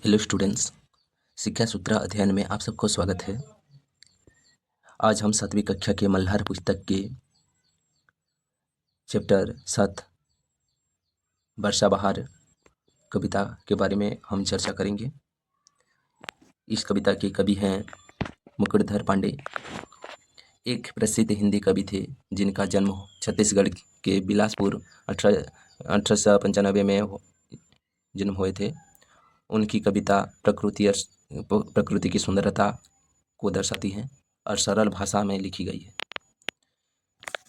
Hello students, शिक्षा सूत्र अध्ययन में आप सबको स्वागत है। आज हम 7वीं कक्षा के मल्हार पुस्तक के चैप्टर 7 वर्षा बहार कविता के बारे में हम चर्चा करेंगे। इस कविता के कवि हैं मुकुटधर पांडे। एक प्रसिद्ध हिंदी कवि थे जिनका जन्म छत्तीसगढ़ के बिलासपुर 1895 में जन्म हुए थे। उनकी कविता प्रकृति की सुंदरता को दर्शाती है और सरल भाषा में लिखी गई है।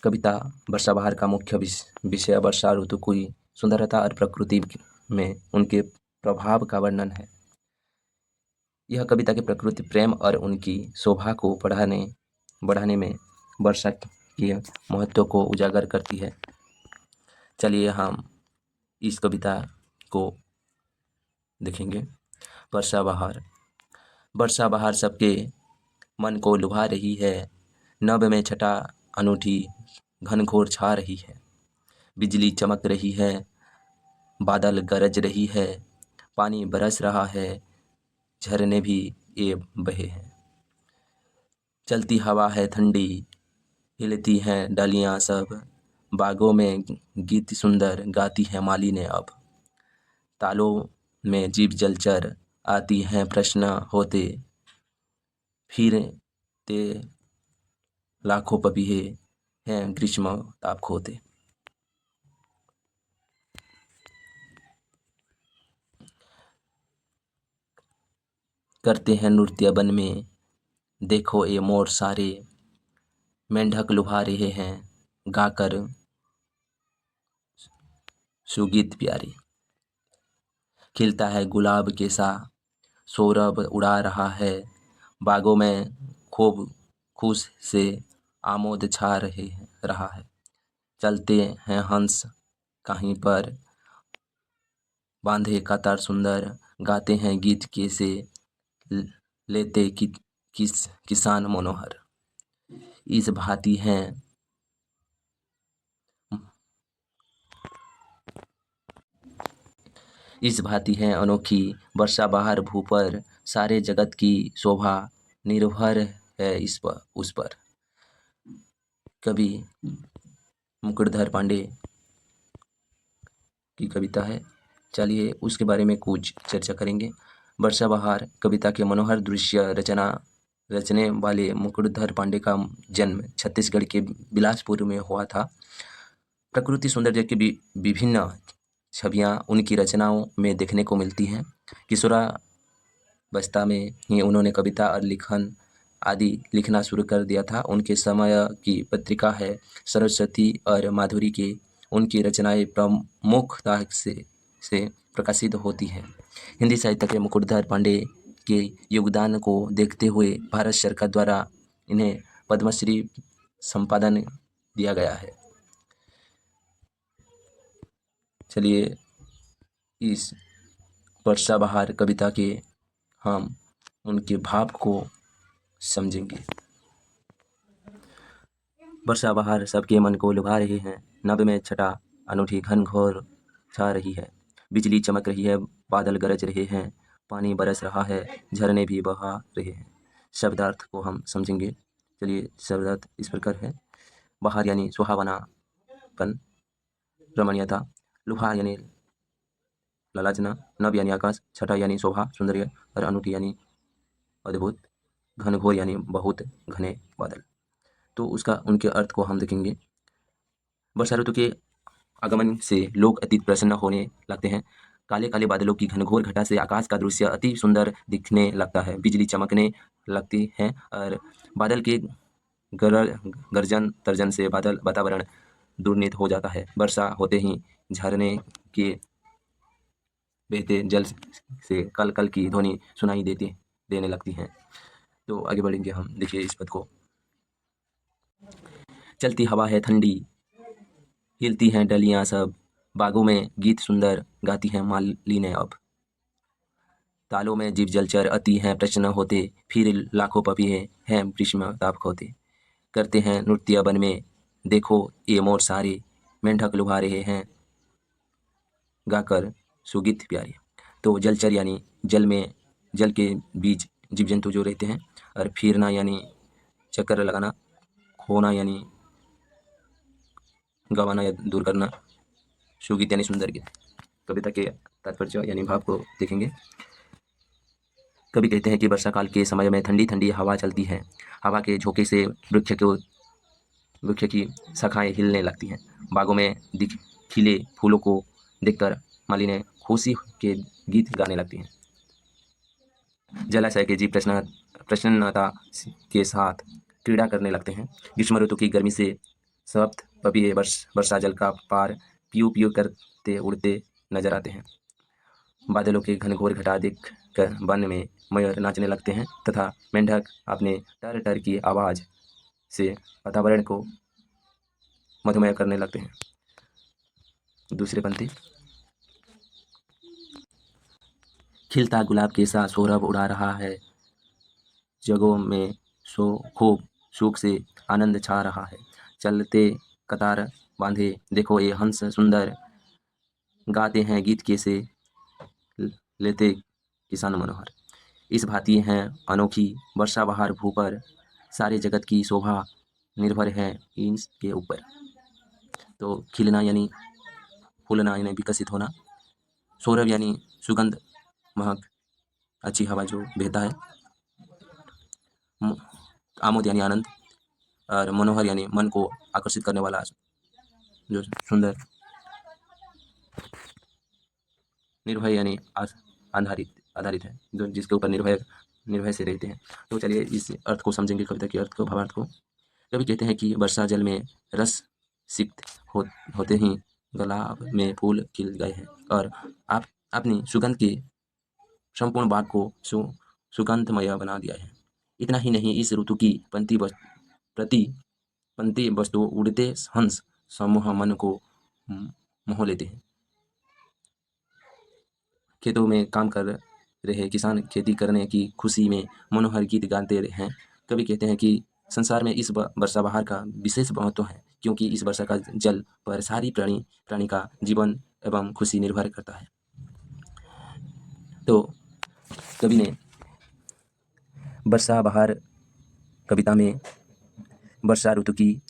कविता वर्षा बहार का मुख्य विषय वर्षा ऋतु की सुंदरता और प्रकृति में उनके प्रभाव का वर्णन है। यह कविता के प्रकृति प्रेम और उनकी शोभा को बढ़ाने में वर्षा के महत्व को उजागर करती है। चलिए हम इस कविता को देखेंगे। वर्षा बहार सबके मन को लुभा रही है। नभ में छटा अनूठी घनघोर छा रही है। बिजली चमक रही है, बादल गरज रही है, पानी बरस रहा है, झरने भी ये बहे हैं। चलती हवा है ठंडी, हिलती हैं डालियाँ सब, बागों में गीत सुंदर गाती है माली ने अब। तालों में जीव जलचर आती हैं प्रश्न होते, फिरते लाखों पपीहे हैं ग्रीष्म ताप खोते। करते हैं नृत्य वन में, देखो ये मोर सारे, मेंढक लुभा रहे हैं गाकर सुगीत प्यारे। खिलता है गुलाब के सा, सौरभ उड़ा रहा है, बागों में खूब खुश से आमोद छा रहा है। चलते हैं हंस कहीं पर, बांधे कतार सुंदर, गाते हैं गीत कैसे, लेते किसान मनोहर। इस भांति हैं अनोखी वर्षा बहार भू पर, सारे जगत की शोभा निर्भर है उस पर। कवि मुकुटधर पांडे की कविता है। चलिए उसके बारे में कुछ चर्चा करेंगे। वर्षा बहार कविता के मनोहर दृश्य रचने वाले मुकुटधर पांडे का जन्म छत्तीसगढ़ के बिलासपुर में हुआ था। प्रकृति सौंदर्य की विभिन्न छवियां उनकी रचनाओं में देखने को मिलती हैं। किशोरावस्था में ही उन्होंने कविता और लेखन आदि लिखना शुरू कर दिया था। उनके समय की पत्रिका है सरस्वती और माधुरी के उनकी रचनाएं प्रमुखता से प्रकाशित होती हैं। हिंदी साहित्य के मुकुटधर पांडे के योगदान को देखते हुए भारत सरकार द्वारा इन्हें पद्मश्री संपादन दिया गया है। चलिए इस वर्षा बहार कविता के हम उनके भाव को समझेंगे। वर्षा बहार सबके मन को लुभा रही है। नभ में छटा अनूठी घनघोर छा रही है। बिजली चमक रही है, बादल गरज रहे हैं, पानी बरस रहा है, झरने भी बहा रहे हैं। शब्दार्थ को हम समझेंगे। चलिए शब्दार्थ इस प्रकार है। बहार यानी सुहावनापन, रमणीयता, लुभा यानी लालचना, नभ यानी आकाश, छटा यानी शोभा सौंदर्य और अनूठी यानी अद्भुत, घनघोर यानी बहुत घने बादल। तो उनके अर्थ को हम देखेंगे। वर्षा ऋतु के आगमन से लोग अति प्रसन्न होने लगते हैं। काले काले बादलों की घनघोर घटा से आकाश का दृश्य अति सुंदर दिखने लगता है। बिजली चमकने लगती है और बादल के गर्जन तर्जन से वातावरण दुर्नित हो जाता है। वर्षा होते ही झरने के बहते जल से कल कल की ध्वनि सुनाई देने लगती हैं। तो आगे बढ़ेंगे हम। देखिए इस पद को। चलती हवा है ठंडी, हिलती हैं डलियां सब, बागों में गीत सुंदर गाती हैं माली ने अब। तालों में जीव जलचर आती हैं प्रश्न होते, फिर लाखों पपीहे हैं ग्रीष्म ताप खोते। करते हैं नृत्य वन में, देखो ये मोर सारे, मेंढक लुभा रहे हैं गाकर सुगीत प्यारे। तो जलचर यानी जल के बीच जीव जंतु जो रहते हैं, और फिरना यानी चक्कर लगाना, खोना यानी गंवाना या दूर करना, सुगीत यानी सुंदर गीत। कविता के तात्पर्य यानी भाव को देखेंगे। कवि कहते हैं कि वर्षा काल के समय में ठंडी ठंडी हवा चलती है। हवा के झोंके से वृक्ष की शाखाएं हिलने लगती हैं। बागों में खिले फूलों को देखकर मालिनी खुशी के गीत गाने लगती हैं। जलाशय के जीव प्रसन्नता के साथ क्रीड़ा करने लगते हैं। ग्रीष्म ऋतु की गर्मी से सप्त पपीहे वर्षा जल का पार पीऊ पीऊ करते उड़ते नजर आते हैं। बादलों के घनघोर घटा देख कर वन में मयूर नाचने लगते हैं तथा मेंढक अपने टर टर की आवाज से वातावरण को मधुमय करने लगते हैं। दूसरी पंक्ति। खिलता गुलाब के साथ सौरभ उड़ा रहा है, जगों में खूब सुख से आनंद छा रहा है। चलते कतार बांधे देखो ये हंस सुंदर, गाते हैं गीत कैसे लेते किसान मनोहर। इस भांति हैं अनोखी वर्षा बहार भूपर, सारे जगत की शोभा निर्भर है इनके ऊपर। तो खिलना यानी फूलना यानी विकसित होना, सौरभ यानी सुगंध महक अच्छी हवा जो बहता है, आमोद यानी आनंद, और मनोहर यानी मन को आकर्षित करने वाला जो सुंदर, निर्भय यानी आधारित है, जो जिसके ऊपर निर्भय से रहते हैं। तो चलिए इस अर्थ को समझेंगे, कविता के अर्थ को, भावार्थ को। कवि कहते हैं कि वर्षा जल में रस सिक्त होते ही गुलाब में फूल खिल गए हैं और आप अपनी सुगंध के संपूर्ण बाग को सुगंधमय बना दिया है। इतना ही नहीं, इस ऋतु की पंक्ति वस्तु उड़ते हंस समूह मन को मोह लेते हैं। खेतों में काम कर रहे किसान खेती करने की खुशी में मनोहर गीत गाते हैं। कवि कहते हैं कि संसार में इस वर्षा बहार का विशेष महत्व है, क्योंकि इस वर्षा का जल पर सारी प्राणी का जीवन एवं खुशी निर्भर करता है। तो कवि ने वर्षा बहार कविता में वर्षा ऋतु की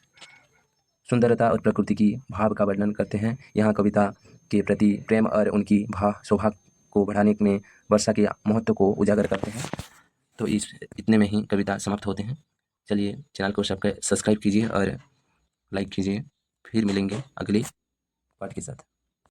सुंदरता और प्रकृति की भाव का वर्णन करते हैं। यहाँ कविता के प्रति प्रेम और उनकी शोभा को बढ़ाने में वर्षा के महत्व को उजागर करते हैं। तो इतने में ही कविता समाप्त होते हैं। चलिए चैनल को सब्सक्राइब कीजिए और लाइक कीजिए। फिर मिलेंगे अगले पार्ट के साथ।